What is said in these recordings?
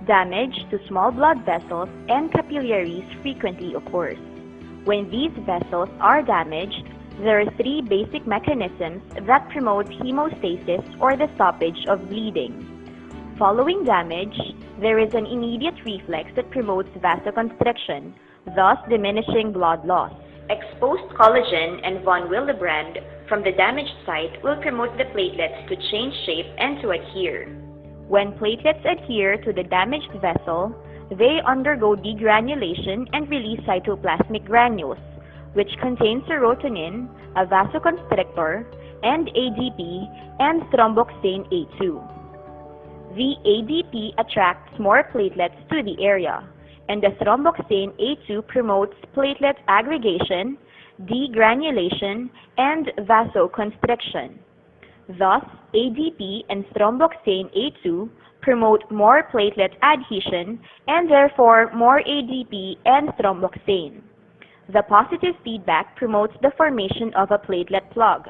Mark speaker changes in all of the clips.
Speaker 1: Damage to small blood vessels and capillaries frequently occurs. When these vessels are damaged, there are three basic mechanisms that promote hemostasis or the stoppage of bleeding. Following damage, there is an immediate reflex that promotes vasoconstriction, thus diminishing blood loss. Exposed collagen and von Willebrand from the damaged site will promote the platelets to change shape and to adhere. When platelets adhere to the damaged vessel, they undergo degranulation and release cytoplasmic granules, which contain serotonin, a vasoconstrictor, and ADP and thromboxane A2. The ADP attracts more platelets to the area, and the thromboxane A2 promotes platelet aggregation, degranulation, and vasoconstriction. Thus, ADP and thromboxane A2 promote more platelet adhesion and therefore more ADP and thromboxane. The positive feedback promotes the formation of a platelet plug.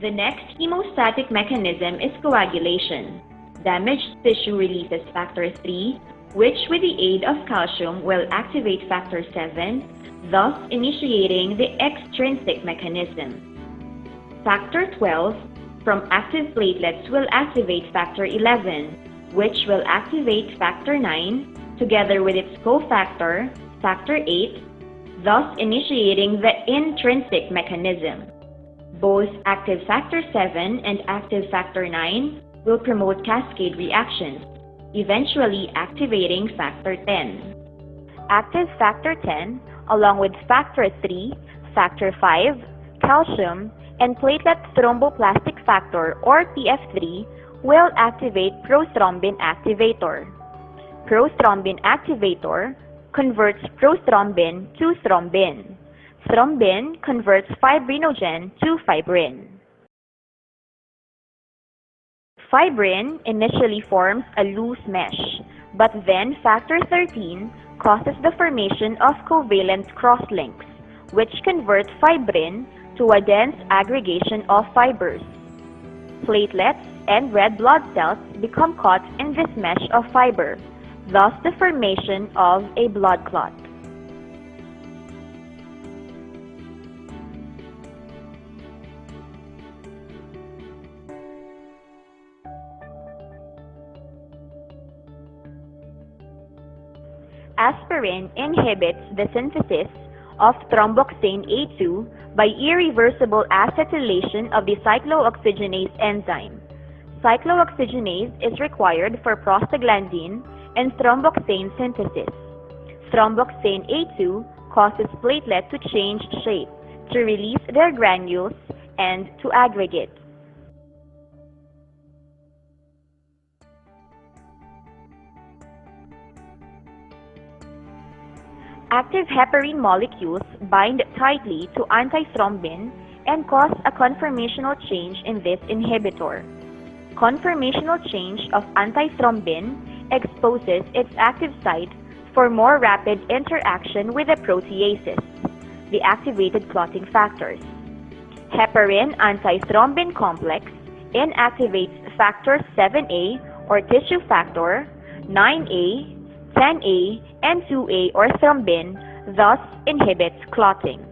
Speaker 1: The next hemostatic mechanism is coagulation. Damaged tissue releases factor 3, which with the aid of calcium will activate factor 7, thus initiating the extrinsic mechanism. Factor 12 from active platelets will activate factor 11, which will activate factor 9 together with its cofactor, factor 8, thus initiating the intrinsic mechanism. Both active factor 7 and active factor 9 will promote cascade reactions, eventually activating factor 10. Active factor 10, along with factor 3, factor 5, calcium, and platelet thromboplastic factor or PF3 will activate prothrombin activator. Prothrombin activator converts prothrombin to thrombin. Thrombin converts fibrinogen to fibrin. Fibrin initially forms a loose mesh, but then factor 13 causes the formation of covalent crosslinks, which convert fibrin to a dense aggregation of fibers. Platelets and red blood cells become caught in this mesh of fiber, thus the formation of a blood clot. Aspirin inhibits the synthesis of thromboxane A2 by irreversible acetylation of the cyclooxygenase enzyme. Cyclooxygenase is required for prostaglandin and thromboxane synthesis. Thromboxane A2 causes platelets to change shape, to release their granules, and to aggregate. Active heparin molecules bind tightly to antithrombin and cause a conformational change in this inhibitor. Conformational change of antithrombin exposes its active site for more rapid interaction with the proteases, the activated clotting factors. Heparin antithrombin complex inactivates factors 7A or tissue factor, 9A, 10A, and 2A or thrombin, thus inhibits clotting.